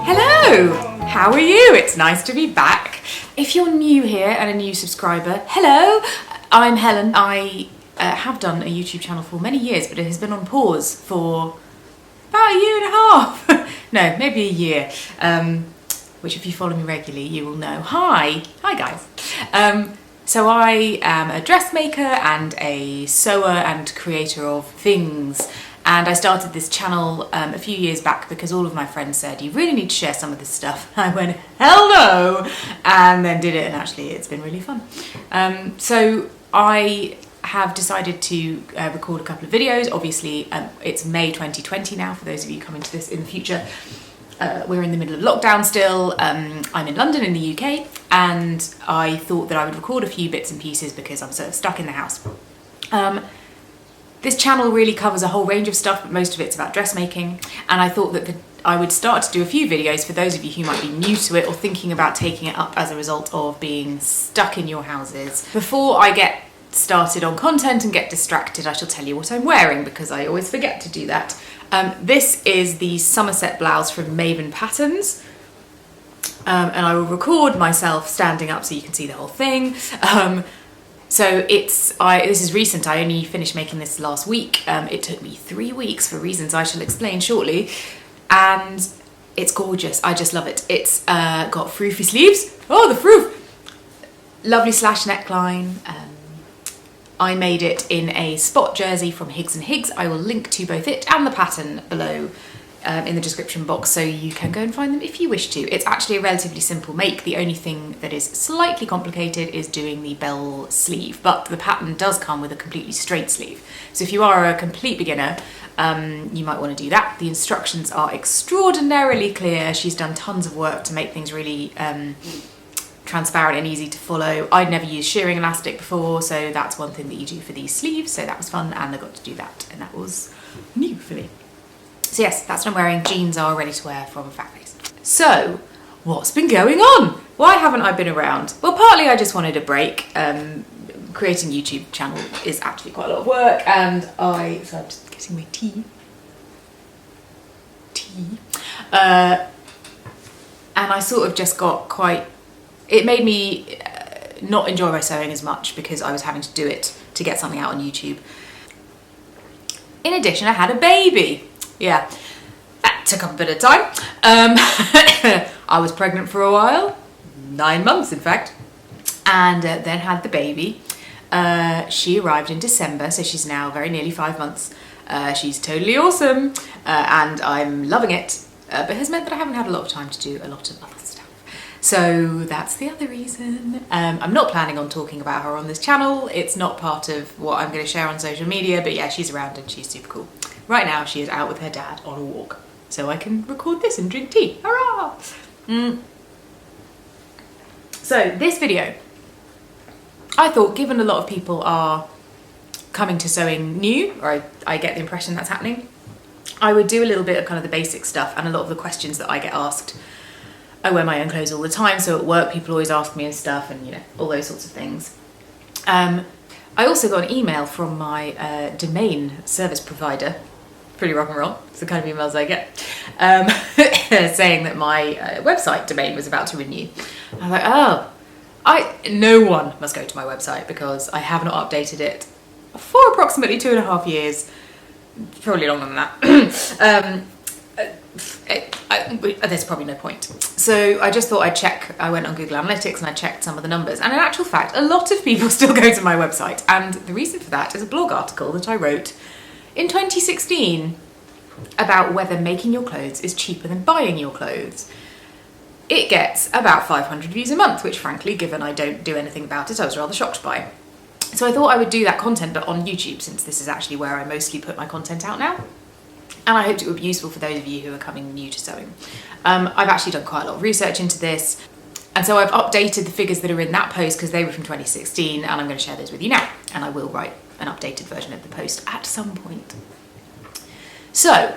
Hello! How are you? It's nice to be back. If you're new here and a new subscriber, hello! I'm Helen. I have done a YouTube channel for many years, but it has been on pause for about a year and a half. No, maybe a year. Which if you follow me regularly, you will know. Hi guys. So I am a dressmaker and a sewer and creator of things. And I started this channel a few years back because all of my friends said, you really need to share some of this stuff. I went, hell no! And then did it, and actually it's been really fun. So I have decided to record a couple of videos. Obviously, it's May 2020 now, for those of you coming to this in the future. We're in the middle of lockdown still. I'm in London in the UK, and I thought that I would record a few bits and pieces because I'm sort of stuck in the house. This channel really covers a whole range of stuff, but most of it's about dressmaking, and I thought that I would start to do a few videos for those of you who might be new to it or thinking about taking it up as a result of being stuck in your houses. Before I get started on content and get distracted, I shall tell you what I'm wearing because I always forget to do that. This is the Somerset blouse from Maven Patterns, and I will record myself standing up so you can see the whole thing. So this is recent. I only finished making this last week. It took me 3 weeks for reasons I shall explain shortly, and it's gorgeous. I just love it. It's got froofy sleeves. Oh, the froof! Lovely slash neckline. I made it in a spot jersey from Higgs & Higgs. I will link to both it and the pattern below in the description box, so you can go and find them if you wish to. It's actually a relatively simple make. The only thing that is slightly complicated is doing the bell sleeve, but the pattern does come with a completely straight sleeve. So if you are a complete beginner, you might want to do that. The instructions are extraordinarily clear. She's done tons of work to make things really transparent and easy to follow. I'd never used shearing elastic before, so that's one thing that you do for these sleeves, so that was fun, and I got to do that, and that was new for me. So yes, that's what I'm wearing. Jeans are ready to wear from Fat Face. So, what's been going on? Why haven't I been around? Well, partly I just wanted a break. Creating a YouTube channel is actually quite a lot of work, and so I'm just getting my tea. And I sort of just got quite, it made me not enjoy my sewing as much because I was having to do it to get something out on YouTube. In addition, I had a baby. Yeah, that took up a bit of time. I was pregnant for a while, 9 months in fact, and then had the baby. She arrived in December, so she's now very nearly 5 months. She's totally awesome, and I'm loving it, but has meant that I haven't had a lot of time to do a lot of other stuff. So that's the other reason. I'm not planning on talking about her on this channel. It's not part of what I'm going to share on social media, but yeah, she's around and she's super cool. Right now she is out with her dad on a walk, so I can record this and drink tea. Hurrah! So this video, I thought, given a lot of people are coming to sewing new, or I get the impression that's happening, I would do a little bit of kind of the basic stuff, and a lot of the questions that I get asked. I wear my own clothes all the time, so at work people always ask me and stuff, and you know, all those sorts of things. I also got an email from my domain service provider, pretty rock and roll, it's the kind of emails I get, saying that my website domain was about to renew. I was like, oh, no one must go to my website because I have not updated it for approximately 2.5 years, probably longer than that. There's probably no point. So I just thought I'd check. I went on Google Analytics and I checked some of the numbers, and in actual fact a lot of people still go to my website, and the reason for that is a blog article that I wrote in 2016 about whether making your clothes is cheaper than buying your clothes. It gets about 500 views a month, which frankly, given I don't do anything about it, I was rather shocked by. So I thought I would do that content but on YouTube, since this is actually where I mostly put my content out now. And I hoped it would be useful for those of you who are coming new to sewing. I've actually done quite a lot of research into this, and so I've updated the figures that are in that post because they were from 2016, and I'm going to share those with you now, and I will write an updated version of the post at some point. So,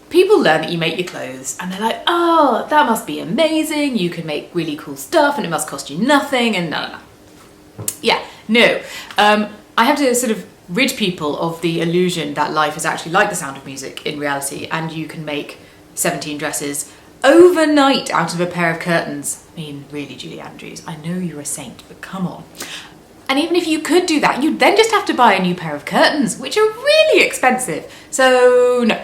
people learn that you make your clothes and they're like, oh, that must be amazing, you can make really cool stuff and it must cost you nothing, and no. Yeah, no. I have to sort of rid people of the illusion that life is actually like The Sound of Music in reality, and you can make 17 dresses overnight out of a pair of curtains. I mean, really, Julie Andrews, I know you're a saint, but come on. And even if you could do that, you'd then just have to buy a new pair of curtains, which are really expensive. So no,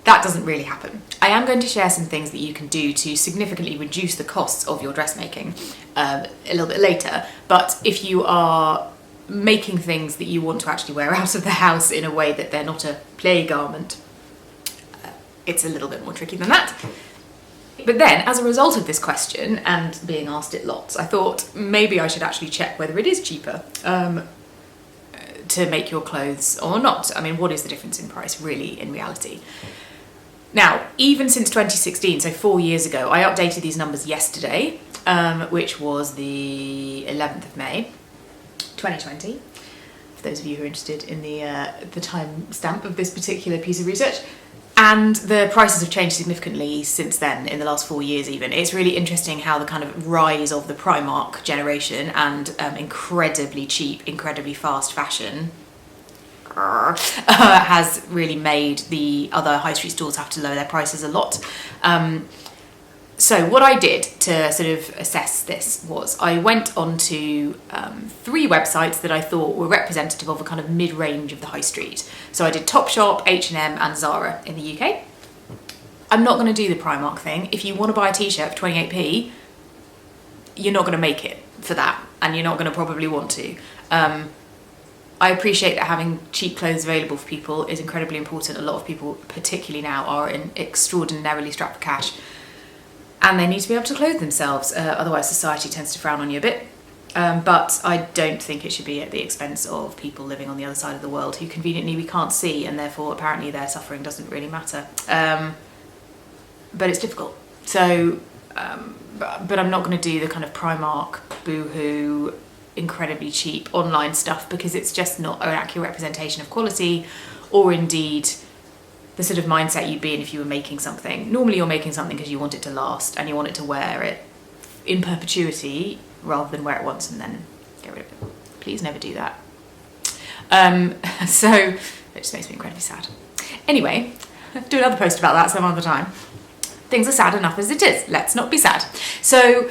that doesn't really happen. I am going to share some things that you can do to significantly reduce the costs of your dressmaking a little bit later. But if you are making things that you want to actually wear out of the house in a way that they're not a play garment, it's a little bit more tricky than that. But then, as a result of this question and being asked it lots, I thought maybe I should actually check whether it is cheaper to make your clothes or not. I mean, what is the difference in price really in reality? Now, even since 2016, so 4 years ago, I updated these numbers yesterday, which was the 11th of May, 2020. For those of you who are interested in the time stamp of this particular piece of research. And the prices have changed significantly since then, in the last 4 years even. It's really interesting how the kind of rise of the Primark generation and incredibly cheap, incredibly fast fashion has really made the other high street stores have to lower their prices a lot. So what I did to sort of assess this was I went onto 3 websites that I thought were representative of a kind of mid-range of the high street. So I did Topshop, H&M and Zara in the UK. I'm not going to do the Primark thing. If you want to buy a t-shirt for 28p, you're not going to make it for that, and you're not going to probably want to. I appreciate that having cheap clothes available for people is incredibly important. A lot of people, particularly now, are extraordinarily strapped for cash. And they need to be able to clothe themselves, otherwise society tends to frown on you a bit. But I don't think it should be at the expense of people living on the other side of the world who conveniently we can't see, and therefore apparently their suffering doesn't really matter. But it's difficult. So, but I'm not going to do the kind of Primark, Boohoo, incredibly cheap online stuff, because it's just not an accurate representation of quality, or indeed the sort of mindset you'd be in if you were making something. Normally you're making something because you want it to last and you want it to wear it in perpetuity rather than wear it once and then get rid of it. Please never do that. So it just makes me incredibly sad. Anyway, I'll do another post about that some other time. Things are sad enough as it is. Let's not be sad. So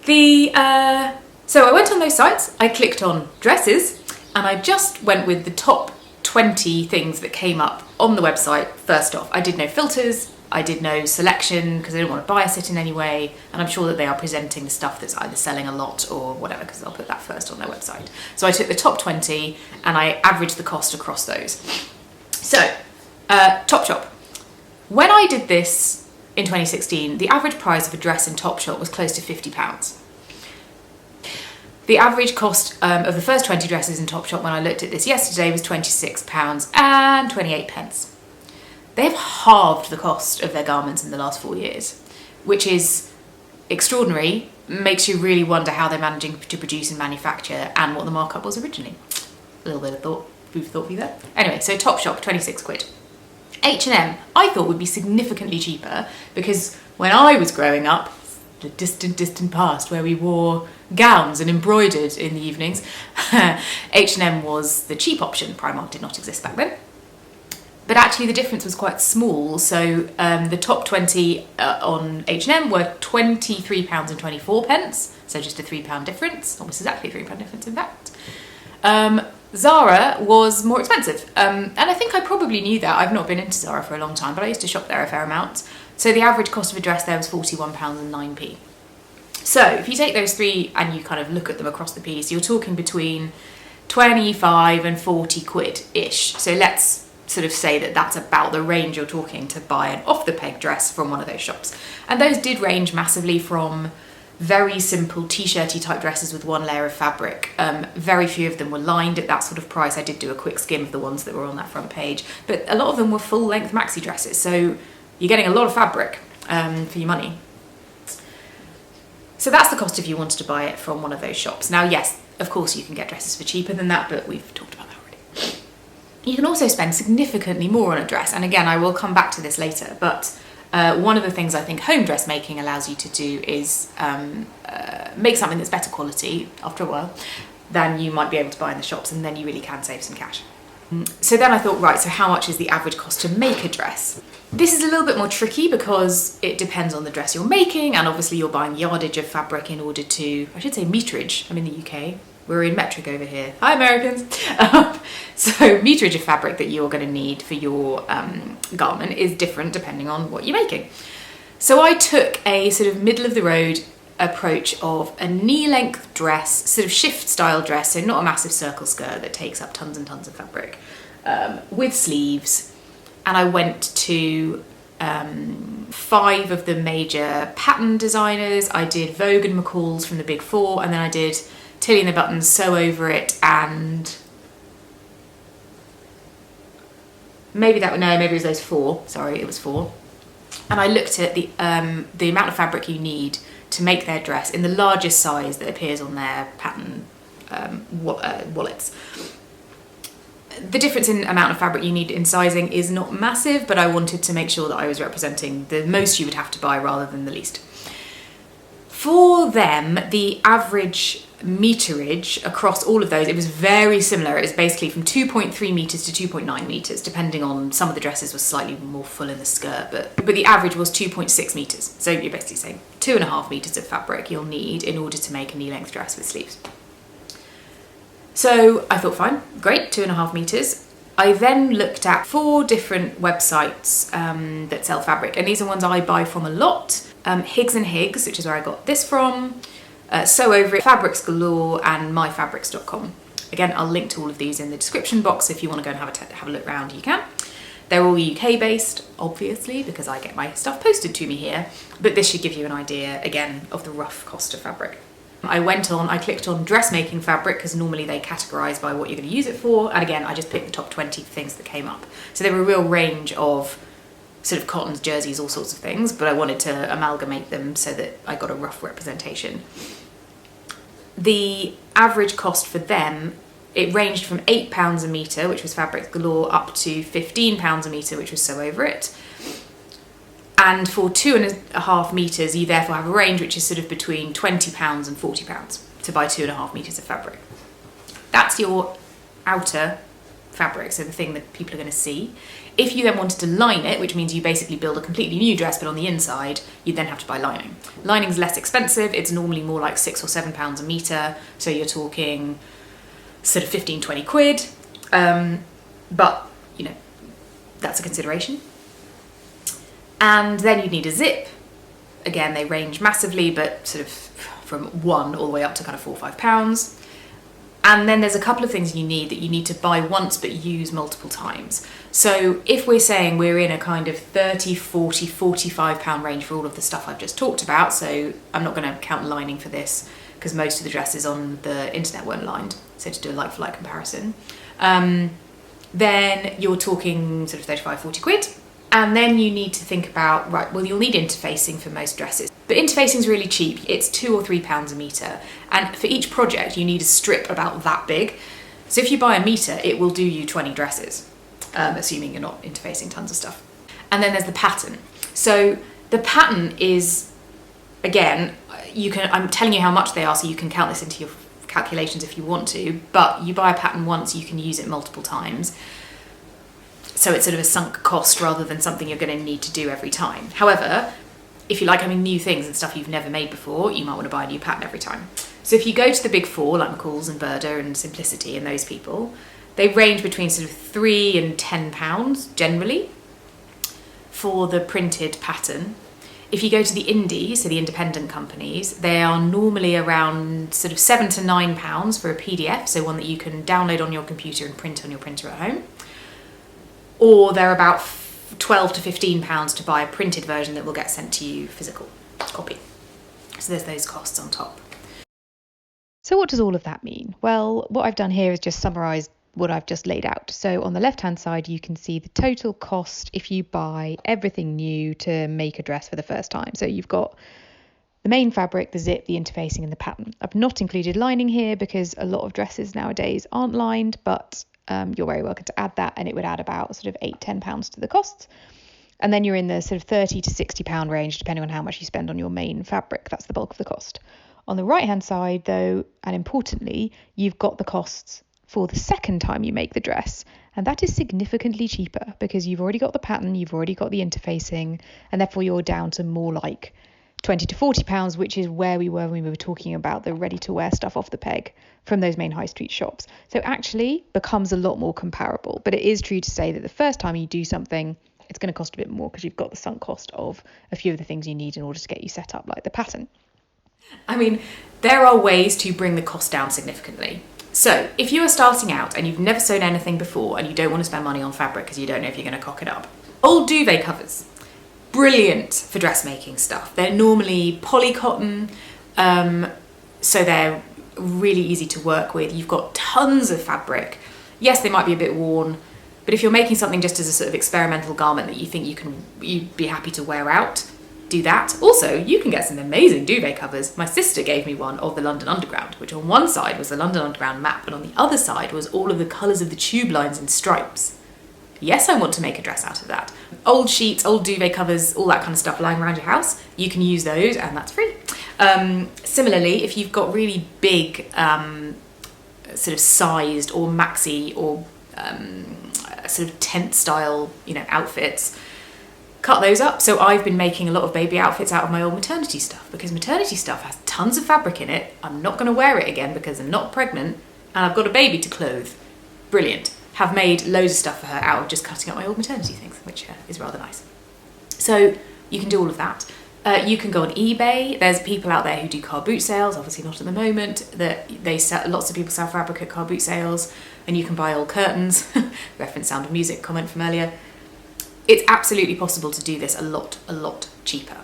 so I went on those sites, I clicked on dresses, and I just went with the top 20 things that came up on the website first off. I did no filters, I did no selection because I didn't want to bias it in any way, and I'm sure that they are presenting the stuff that's either selling a lot or whatever, because I'll put that first on their website. So I took the top 20 and I averaged the cost across those. So, Topshop. When I did this in 2016, the average price of a dress in Topshop was close to £50. The average cost of the first 20 dresses in Topshop when I looked at this yesterday was £26 and 28 pence. They have halved the cost of their garments in the last 4 years, which is extraordinary. Makes you really wonder how they're managing to produce and manufacture and what the markup was originally. A little bit of food for thought for you there. Anyway, so Topshop, 26 quid. H&M, I thought would be significantly cheaper, because when I was growing up, the distant past, where we wore gowns and embroidered in the evenings, H&M was the cheap option. Primark did not exist back then. But actually the difference was quite small. So the top 20 on H&M were £23.24, so just a £3 difference, almost exactly a £3 difference in fact. Zara was more expensive, and I think I probably knew that. I've not been into Zara for a long time, but I used to shop there a fair amount. So the average cost of a dress there was £41.09. So if you take those three and you kind of look at them across the piece, you're talking between 25 and 40 quid-ish. So let's sort of say that that's about the range you're talking to buy an off-the-peg dress from one of those shops. And those did range massively from very simple t-shirty type dresses with one layer of fabric. Very few of them were lined at that sort of price. I did do a quick skim of the ones that were on that front page, but a lot of them were full-length maxi dresses. So you're getting a lot of fabric for your money. So that's the cost if you wanted to buy it from one of those shops. Now, yes, of course you can get dresses for cheaper than that, but we've talked about that already. You can also spend significantly more on a dress, and again, I will come back to this later, but one of the things I think home dressmaking allows you to do is make something that's better quality after a while, than you might be able to buy in the shops, and then you really can save some cash. So then I thought, right, so how much is the average cost to make a dress? This is a little bit more tricky because it depends on the dress you're making, and obviously you're buying yardage of fabric in order to, I should say meterage, I'm in the UK, we're in metric over here. Hi Americans! So meterage of fabric that you're going to need for your garment is different depending on what you're making. So I took a sort of middle of the road approach of a knee-length dress, sort of shift style dress, so not a massive circle skirt that takes up tons and tons of fabric, with sleeves. And I went to 5 of the major pattern designers. I did Vogue and McCall's from the Big Four, and then I did Tilly and the Buttons, Sew Over It, and maybe it was those 4. Sorry, it was 4. And I looked at the amount of fabric you need to make their dress in the largest size that appears on their pattern wallets. The difference in amount of fabric you need in sizing is not massive, but I wanted to make sure that I was representing the most you would have to buy rather than the least. For them, the average meterage across all of those, it was very similar. It was basically from 2.3 meters to 2.9 meters, depending on, some of the dresses were slightly more full in the skirt, but the average was 2.6 meters. So you're basically saying 2.5 meters of fabric you'll need in order to make a knee-length dress with sleeves. So I thought, fine, great, 2.5 meters. I then looked at 4 different websites that sell fabric, and these are ones I buy from a lot. Higgs and Higgs, which is where I got this from, Sew Over It, Fabrics Galore, and myfabrics.com. Again, I'll link to all of these in the description box. If you want to go and have a look around, you can. They're all UK based, obviously, because I get my stuff posted to me here, but this should give you an idea, again, of the rough cost of fabric. I clicked on dressmaking fabric because normally they categorise by what you're going to use it for, and again, I just picked the top 20 things that came up. So there were a real range of sort of cottons, jerseys, all sorts of things, but I wanted to amalgamate them so that I got a rough representation. The average cost for them, it ranged from £8 a metre, which was Fabrics Galore, up to £15 a metre, which was Sew Over It. And for 2.5 metres, you therefore have a range which is sort of between £20 and £40 to buy 2.5 metres of fabric. That's your outer fabric, so the thing that people are going to see. If you then wanted to line it, which means you basically build a completely new dress, but on the inside, you'd then have to buy lining. Lining's less expensive. It's normally more like £6 or £7 a metre, so you're talking sort of 15-20 quid. But, you know, that's a consideration. And then you'd need a zip. Again, they range massively, but sort of from 1 all the way up to kind of £4 or £5. And then there's a couple of things you need that you need to buy once but use multiple times. So if we're saying we're in a kind of 30, 40, £45 range for all of the stuff I've just talked about, so I'm not going to count lining for this because most of the dresses on the internet weren't lined, so to do a like-for-like comparison, then you're talking sort of 35, 40 quid. And then you need to think about, right, well, you'll need interfacing for most dresses. But interfacing is really cheap. It's £2 or £3 a metre. And for each project, you need a strip about that big. So if you buy a metre, it will do you 20 dresses, assuming you're not interfacing tons of stuff. And then there's the pattern. So the pattern is, again, I'm telling you how much they are, so you can count this into your calculations if you want to, but you buy a pattern once, you can use it multiple times. So it's sort of a sunk cost rather than something you're going to need to do every time. However, if you like having new things and stuff you've never made before, you might want to buy a new pattern every time. So if you go to the Big Four, like McCall's and Burda and Simplicity and those people, they range between sort of £3 and £10 generally for the printed pattern. If you go to the indies, so the independent companies, they are normally around sort of £7 to £9 for a PDF, so one that you can download on your computer and print on your printer at home. Or they're about £12 to £15 to buy a printed version that will get sent to you physical copy. So there's those costs on top. So what does all of that mean? Well, what I've done here is just summarise what I've just laid out. So on the left-hand side, you can see the total cost if you buy everything new to make a dress for the first time. So you've got the main fabric, the zip, the interfacing and the pattern. I've not included lining here because a lot of dresses nowadays aren't lined, but you're very welcome to add that, and it would add about sort of £8-10 to the costs. And then you're in the sort of £30 to £60 range, depending on how much you spend on your main fabric. That's the bulk of the cost. On the right hand side though, and importantly, you've got the costs for the second time you make the dress. And that is significantly cheaper because you've already got the pattern, you've already got the interfacing, and therefore you're down to more like £20 to £40, which is where we were when we were talking about the ready-to-wear stuff off the peg from those main high street shops. So actually becomes a lot more comparable. But it is true to say that the first time you do something, it's going to cost a bit more because you've got the sunk cost of a few of the things you need in order to get you set up, like the pattern. I mean, there are ways to bring the cost down significantly. So if you are starting out and you've never sewn anything before and you don't want to spend money on fabric because you don't know if you're going to cock it up, old duvet covers, brilliant for dressmaking stuff. They're normally poly cotton, so they're really easy to work with. You've got tons of fabric. Yes, they might be a bit worn, but if you're making something just as a sort of experimental garment that you think you'd be happy to wear out, do that. Also, you can get some amazing duvet covers. My sister gave me one of the London Underground, which on one side was the London Underground map, and on the other side was all of the colours of the tube lines and stripes. Yes, I want to make a dress out of that. Old sheets, old duvet covers, all that kind of stuff lying around your house, you can use those and that's free. Similarly, if you've got really big sort of sized or maxi or sort of tent style, outfits, cut those up. So I've been making a lot of baby outfits out of my old maternity stuff because maternity stuff has tons of fabric in it. I'm not going to wear it again because I'm not pregnant and I've got a baby to clothe. Brilliant. Have made loads of stuff for her out of just cutting up my old maternity things, which is rather nice. So you can do all of that. You can go on eBay. There's people out there who do car boot sales, obviously not at the moment. They sell, lots of people sell fabric at car boot sales, and you can buy old curtains. Reference Sound of Music comment from earlier. It's absolutely possible to do this a lot cheaper.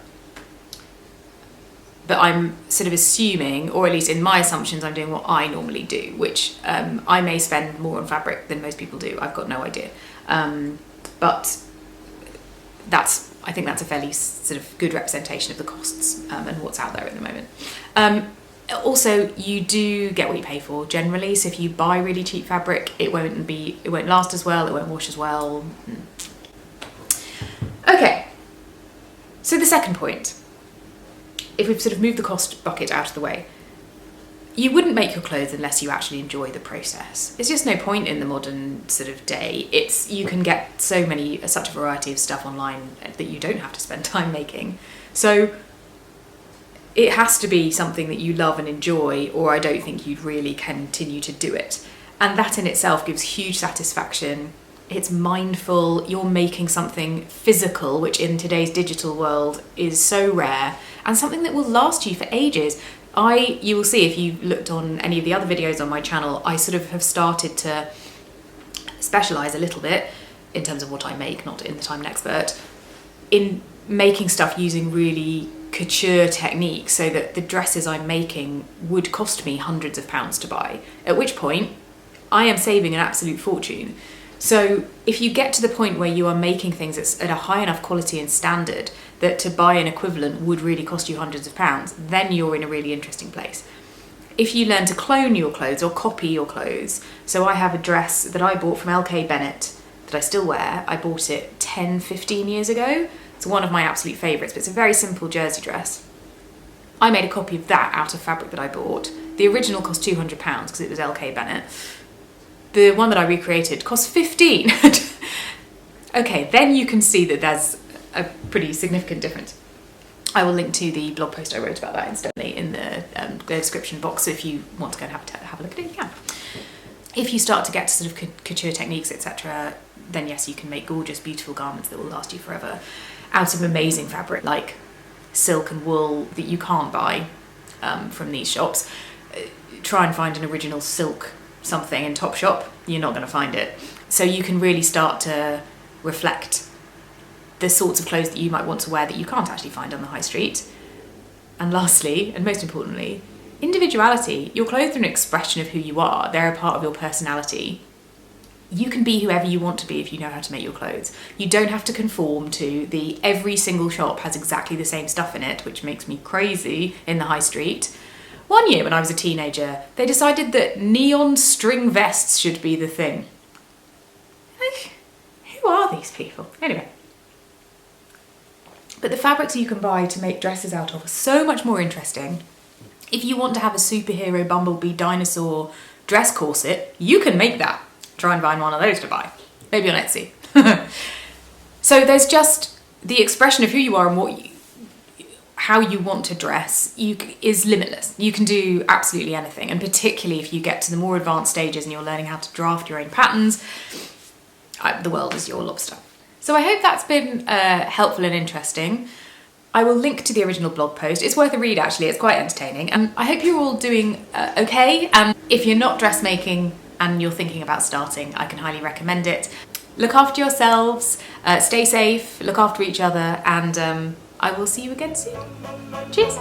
But I'm sort of assuming, or at least in my assumptions, I'm doing what I normally do, which I may spend more on fabric than most people do. I've got no idea. But I think that's a fairly sort of good representation of the costs and what's out there at the moment. Also, you do get what you pay for generally. So if you buy really cheap fabric, it won't last as well, it won't wash as well. Okay, so the second point, if we've sort of moved the cost bucket out of the way, you wouldn't make your clothes unless you actually enjoy the process. There's just no point in the modern sort of day. You can get such a variety of stuff online that you don't have to spend time making. So it has to be something that you love and enjoy, or I don't think you'd really continue to do it. And that in itself gives huge satisfaction. It's mindful, you're making something physical, which in today's digital world is so rare, and something that will last you for ages. You will see if you looked on any of the other videos on my channel, I sort of have started to specialise a little bit in terms of what I make, not in that I'm an expert, in making stuff using really couture techniques so that the dresses I'm making would cost me hundreds of pounds to buy, at which point I am saving an absolute fortune. So if you get to the point where you are making things at a high enough quality and standard that to buy an equivalent would really cost you hundreds of pounds, then you're in a really interesting place. If you learn to clone your clothes or copy your clothes, so I have a dress that I bought from LK Bennett that I still wear. I bought it 10-15 years ago. It's one of my absolute favourites, but it's a very simple jersey dress. I made a copy of that out of fabric that I bought. The original cost £200 because it was LK Bennett. The one that I recreated cost 15. Okay, then you can see that there's a pretty significant difference. I will link to the blog post I wrote about that instantly in the description box, so if you want to go and have a look at it, you can. If you start to get to sort of couture techniques, etc., then yes, you can make gorgeous, beautiful garments that will last you forever out of amazing fabric like silk and wool that you can't buy from these shops. Try and find an original silk something in Topshop, you're not going to find it. So you can really start to reflect the sorts of clothes that you might want to wear that you can't actually find on the high street. And lastly, and most importantly, individuality. Your clothes are an expression of who you are. They're a part of your personality. You can be whoever you want to be if you know how to make your clothes. You don't have to conform to every single shop has exactly the same stuff in it, which makes me crazy in the high street. One year when I was a teenager, they decided that neon string vests should be the thing. Like, who are these people? Anyway. But the fabrics you can buy to make dresses out of are so much more interesting If you want to have a superhero bumblebee dinosaur dress corset, you can make that. Try and find one of those to buy. Maybe on Etsy. So there's just the expression of who you are and how you want to dress is limitless. You can do absolutely anything, and particularly if you get to the more advanced stages and you're learning how to draft your own patterns, the world is your lobster. So I hope that's been helpful and interesting. I will link to the original blog post. It's worth a read, actually. It's quite entertaining. And I hope you're all doing okay. If you're not dressmaking and you're thinking about starting, I can highly recommend it. Look after yourselves, stay safe, look after each other, and I will see you again soon. Cheers!